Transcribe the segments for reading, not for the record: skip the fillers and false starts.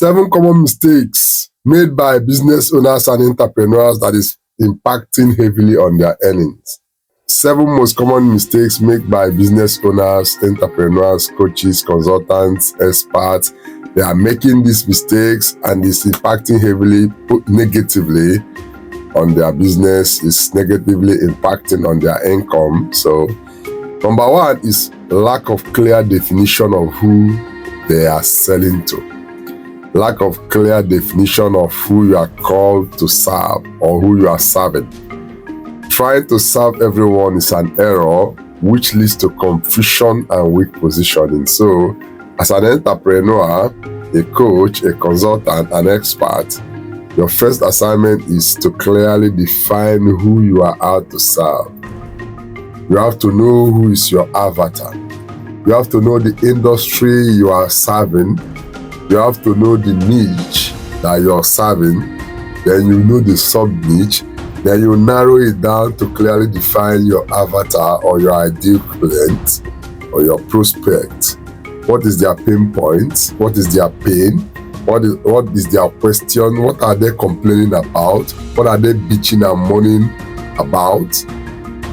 7 common mistakes made by business owners and entrepreneurs that is impacting heavily on their earnings. 7 most common mistakes made by business owners, entrepreneurs, coaches, consultants, experts. They are making these mistakes and it's impacting heavily, negatively on their business, is negatively impacting on their income. So, number 1 is lack of clear definition of who they are selling to. Lack of clear definition of who you are called to serve or who you are serving. Trying to serve everyone is an error which leads to confusion and weak positioning. So, as an entrepreneur, a coach, a consultant, an expert, your first assignment is to clearly define who you are out to serve. You have to know who is your avatar. You have to know the industry you are serving. You have to know the niche that you're serving. Then you know the sub-niche. Then you narrow it down to clearly define your avatar or your ideal client or your prospect. What is their pain points? What is their pain? What is their question? What are they complaining about? What are they bitching and moaning about?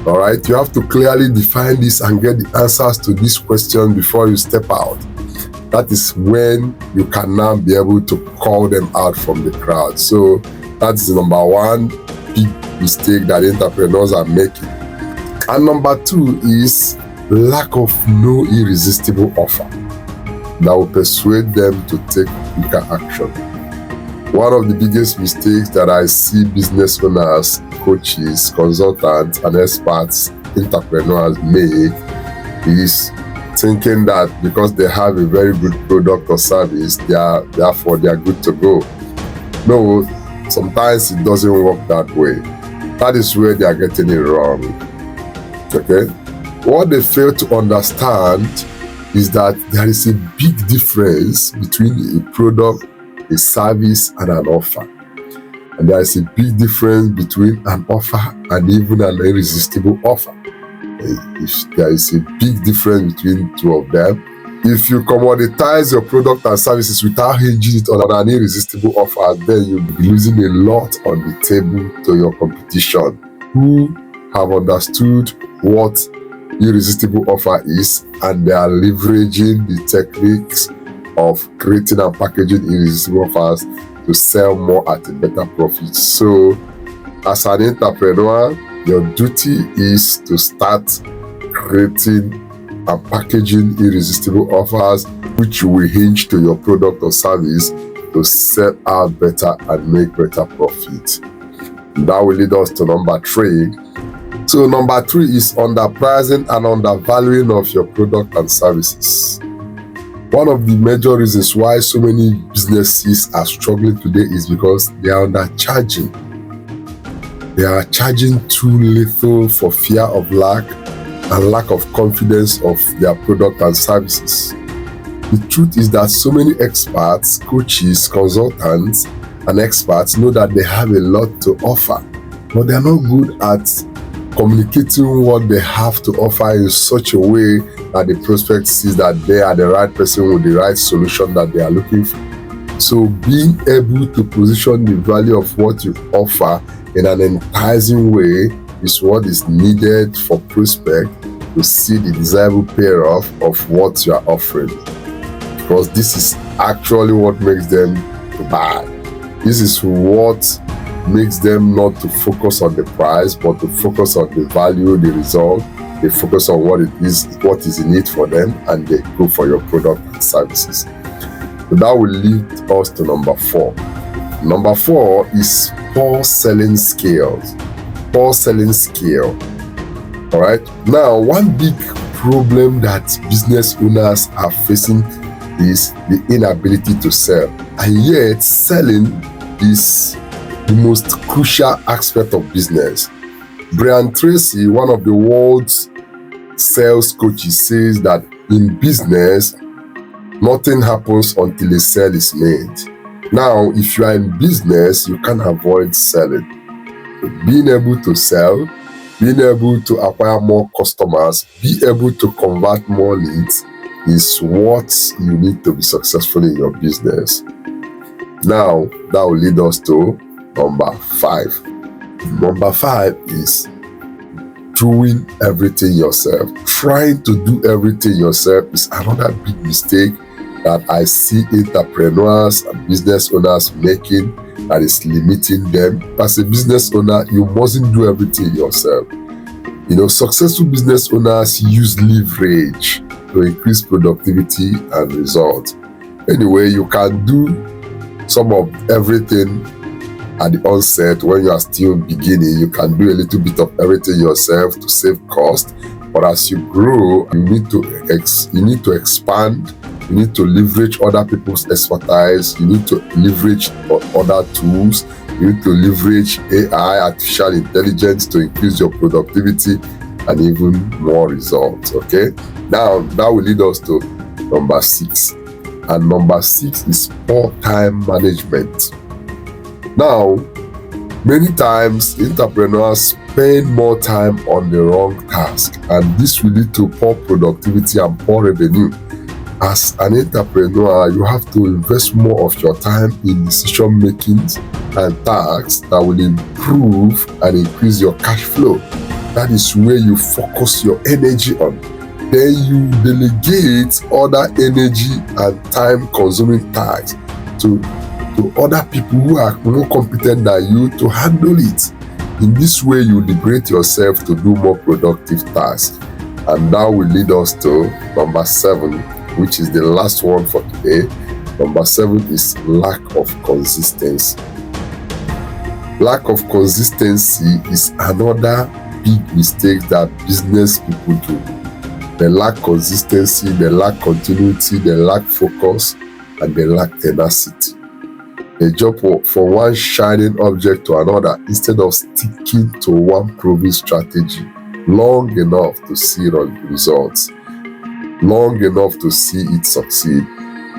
All right, you have to clearly define this and get the answers to this question before you step out. That is when you can now be able to call them out from the crowd. So that's the number 1 big mistake that entrepreneurs are making. And number 2 is lack of no irresistible offer that will persuade them to take quicker action. One of the biggest mistakes that I see business owners, coaches, consultants, and experts, entrepreneurs make is thinking that because they have a very good product or service, therefore they are good to go. No, sometimes it doesn't work that way. That is where they are getting it wrong. Okay? What they fail to understand is that there is a big difference between a product, a service, and an offer. And there is a big difference between an offer and even an irresistible offer. There is a big difference between 2 of them. If you commoditize your product and services without hinging it on an irresistible offer, then you'll be losing a lot on the table to your competition who have understood what irresistible offer is and they are leveraging the techniques of creating and packaging irresistible offers to sell more at a better profit. So, as an entrepreneur, your duty is to start creating and packaging irresistible offers which will hinge to your product or service to sell out better and make better profit. That will lead us to number 3. So number 3 is underpricing and undervaluing of your product and services. One of the major reasons why so many businesses are struggling today is because they are undercharging. They are charging too little for fear of lack and lack of confidence of their product and services. The truth is that so many experts, coaches, consultants, and experts know that they have a lot to offer, but they are not good at communicating what they have to offer in such a way that the prospect sees that they are the right person with the right solution that they are looking for. So being able to position the value of what you offer in an enticing way is what is needed for prospect to see the desirable payoff of what you are offering. Because this is actually what makes them to buy. This is what makes them not to focus on the price, but to focus on the value, the result. They focus on what is in it for them, and they go for your product and services. So that will lead us to number 4. Number 4 is poor selling skills. Poor selling skill. All right. Now, one big problem that business owners are facing is the inability to sell, and yet selling is the most crucial aspect of business. Brian Tracy, one of the world's sales coaches, says that in business, nothing happens until a sale is made. Now, if you are in business, you can't avoid selling. Being able to sell, being able to acquire more customers, be able to convert more leads is what you need to be successful in your business. Now, that will lead us to number 5. Number 5 is doing everything yourself. Trying to do everything yourself is another big mistake that I see entrepreneurs and business owners making that is limiting them. As a business owner, you mustn't do everything yourself. Successful business owners use leverage to increase productivity and results. Anyway, you can do some of everything at the onset. When you are still beginning, you can do a little bit of everything yourself to save cost. But as you grow, you need to expand. You need to leverage other people's expertise. You need to leverage other tools. You need to leverage AI, artificial intelligence, to increase your productivity and even more results. Okay, now that will lead us to number 6. And number 6 is poor time management. Now, many times entrepreneurs spend more time on the wrong task, and this will lead to poor productivity and poor revenue. As an entrepreneur, you have to invest more of your time in decision making and tasks that will improve and increase your cash flow. That is where you focus your energy on. Then you delegate other energy and time consuming tasks to other people who are more competent than you to handle it. In this way, you liberate yourself to do more productive tasks. And that will lead us to number 7, which is the last one for today. Number 7 is lack of consistency. Lack of consistency is another big mistake that business people do. They lack consistency, they lack continuity, they lack focus, and they lack tenacity. They jump from one shining object to another instead of sticking to one proven strategy long enough to see results, long enough to see it succeed.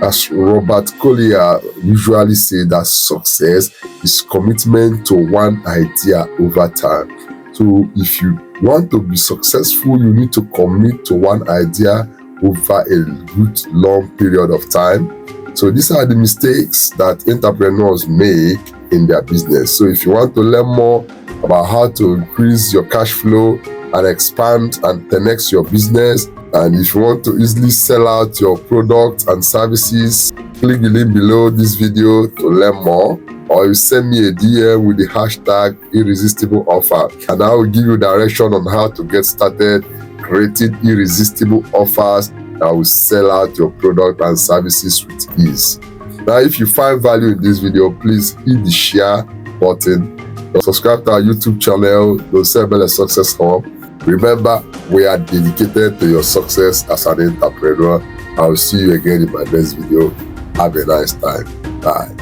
As Robert Collier usually says, that success is commitment to one idea over time. So if you want to be successful, you need to commit to one idea over a good long period of time. So these are the mistakes that entrepreneurs make in their business. So if you want to learn more about how to increase your cash flow and expand and 10x your business, and if you want to easily sell out your products and services, click the link below this video to learn more, or you send me a DM with the hashtag irresistible offer, and I will give you direction on how to get started creating irresistible offers that will sell out your product and services with ease. Now, if you find value in this video, please hit the share button, subscribe to our YouTube channel, the Sebele Success Hub. Remember, we are dedicated to your success as an entrepreneur. I will see you again in my next video. Have a nice time. Bye.